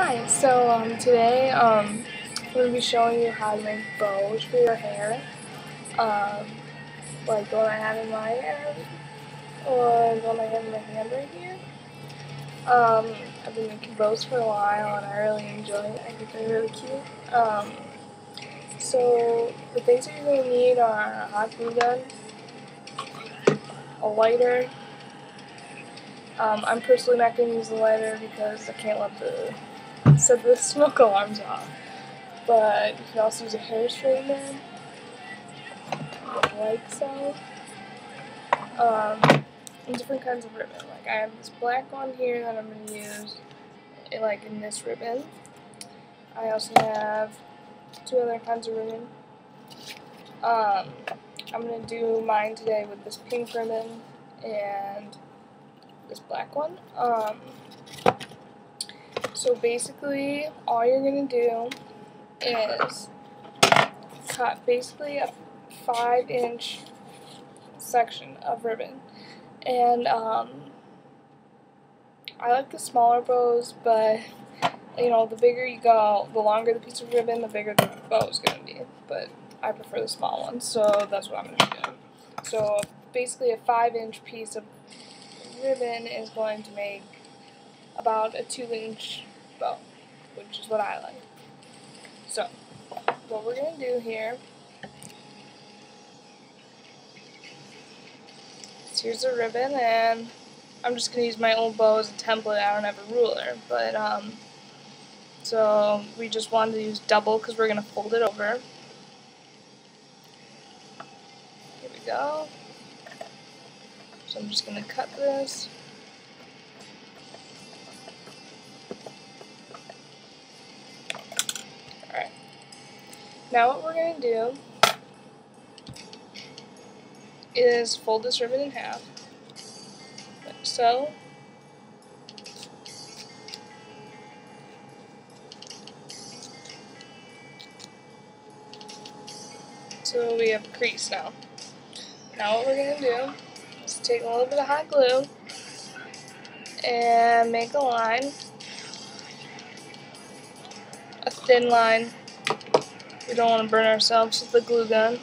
Hi, so today I'm going to be showing you how to make bows for your hair, um, like the one I have in my hair, or the one I have in my hand right here. I've been making bows for a while and I really enjoy it. I think they're really cute. So the things that you're going to need are a hot glue gun, a lighter. I'm personally not going to use the lighter because I can't set the smoke alarms off. But you can also use a hair straightener, like so. And different kinds of ribbon. Like I have this black one here that I'm going to use like in this ribbon. I also have two other kinds of ribbon. I'm going to do mine today with this pink ribbon and this black one. So basically all you're going to do is cut basically a 5-inch section of ribbon. And I like the smaller bows, but you know, the bigger you go, the longer the piece of ribbon, the bigger the bow is going to be. But I prefer the small one, so that's what I'm going to do. So basically a 5-inch piece of ribbon is going to make about a 2-inch bow, which is what I like. So what we're going to do here is here's the ribbon, and I'm just going to use my old bow as a template. I don't have a ruler, but so we just wanted to use double because we're going to fold it over. Here we go. So I'm just going to cut this. Alright. Now what we're going to do is fold this ribbon in half, like so. So we have a crease now. Now what we're going to do is take a little bit of hot glue and make a line, a thin line. We don't want to burn ourselves with the glue gun.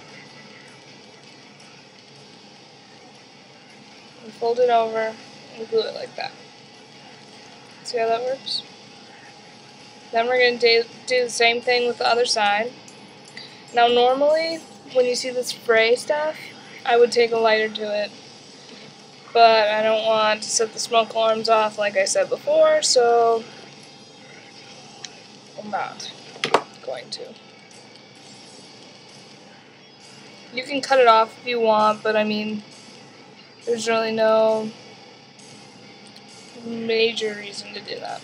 And fold it over and glue it like that. See how that works? Then we're going to do the same thing with the other side. Now normally, when you see the spray stuff, I would take a lighter to it. But I don't want to set the smoke alarms off like I said before, so I'm not going to. You can cut it off if you want, but I mean, there's really no major reason to do that.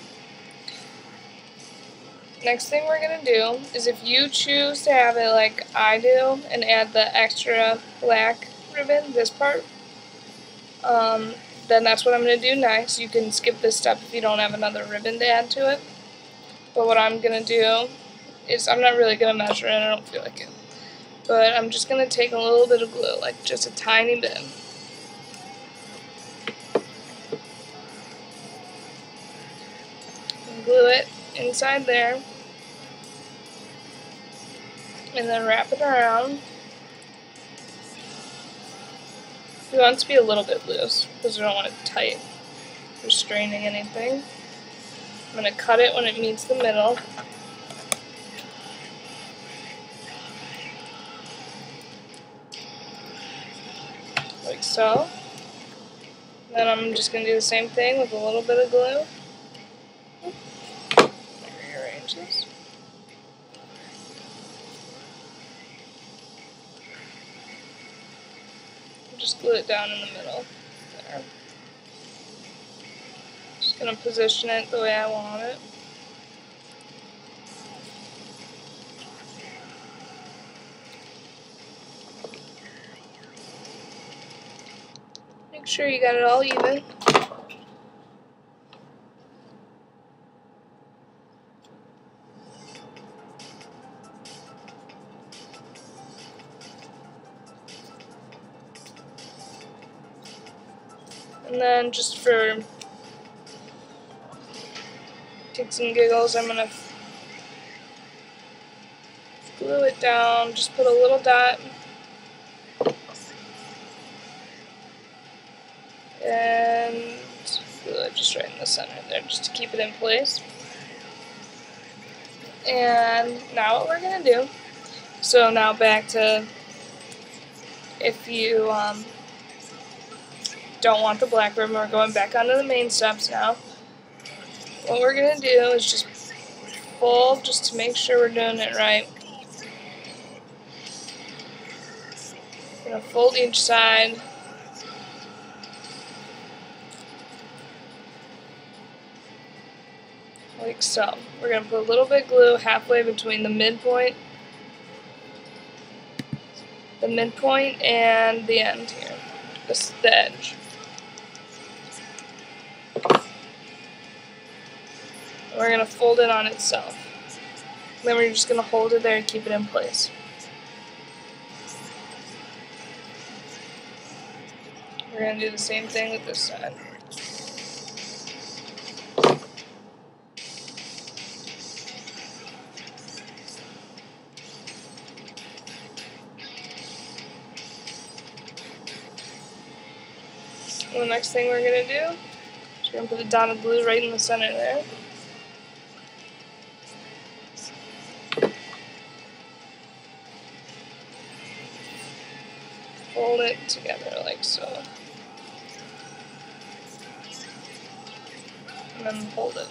Next thing we're going to do is, if you choose to have it like I do and add the extra black ribbon, this part, then that's what I'm going to do next. You can skip this step if you don't have another ribbon to add to it. But what I'm going to do is, I'm not really going to measure it, I don't feel like it. But I'm just going to take a little bit of glue, like just a tiny bit. And glue it inside there. And then wrap it around. We want it to be a little bit loose because we don't want it tight or straining anything. I'm going to cut it when it meets the middle. Like so. Then I'm just going to do the same thing with a little bit of glue. Rearrange this. Just glue it down in the middle. There. Just going to position it the way I want it. Make sure you got it all even. And then just to kicks and giggles, I'm going to glue it down, just put a little dot, and glue it just right in the center there, just to keep it in place. And now what we're going to do, so now back to, if you don't want the black ribbon, we're going back onto the main steps now. What we're going to do is just fold, just to make sure we're doing it right. We're going to fold each side. Like so. We're going to put a little bit of glue halfway between the midpoint and the end here, the edge. We're going to fold it on itself. Then we're just going to hold it there and keep it in place. We're going to do the same thing with this side. And the next thing we're going to do is we're going to put a dot of glue right in the center there. Fold it together like so. And then hold it.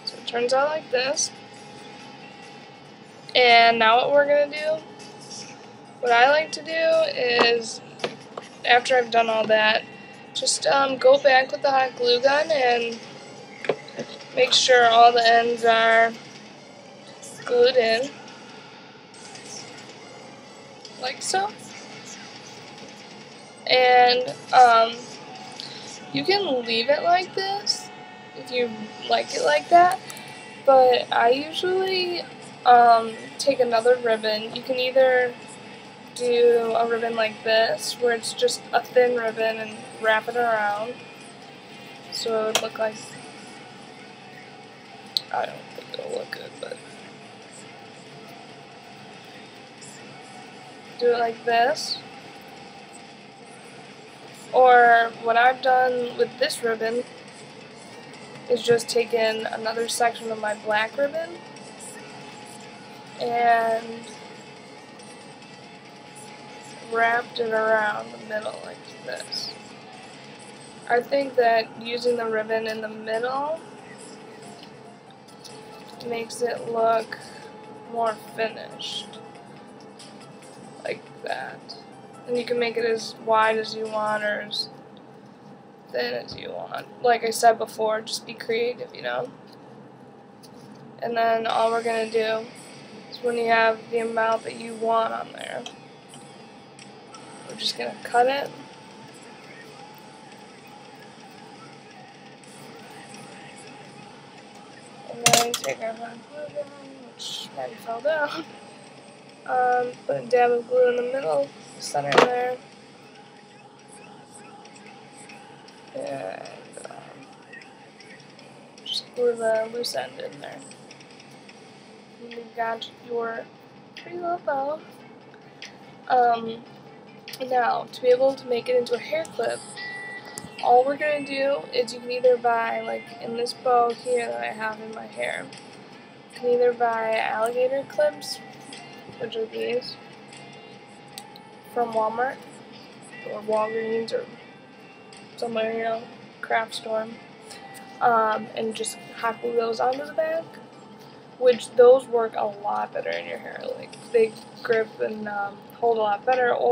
So it turns out like this. And now what we're going to do, what I like to do is, after I've done all that, just go back with the hot glue gun and make sure all the ends are glued in, like so. And you can leave it like this if you like it like that, but I usually take another ribbon. You can either do a ribbon like this, where it's just a thin ribbon, and wrap it around so it would look like, I don't think it'll look good, but do it like this. Or what I've done with this ribbon is just taken another section of my black ribbon and wrapped it around the middle like this. I think that using the ribbon in the middle makes it look more finished, like that. And you can make it as wide as you want or as thin as you want. Like I said before, just be creative, you know. And then all we're going to do is, when you have the amount that you want on there, we're just going to cut it. And then take our hot glue gun, which already fell down. Put a dab of glue in the middle, center there. And just glue the loose end in there. And you've got your pretty little bow. Now, to be able to make it into a hair clip, all we're going to do is, you can either buy, like in this bow here that I have in my hair, you can either buy alligator clips, which are these, from Walmart, or Walgreens, or somewhere, you know, craft store, and just hot glue those onto the back, which those work a lot better in your hair. Like, they grip and hold a lot better. Or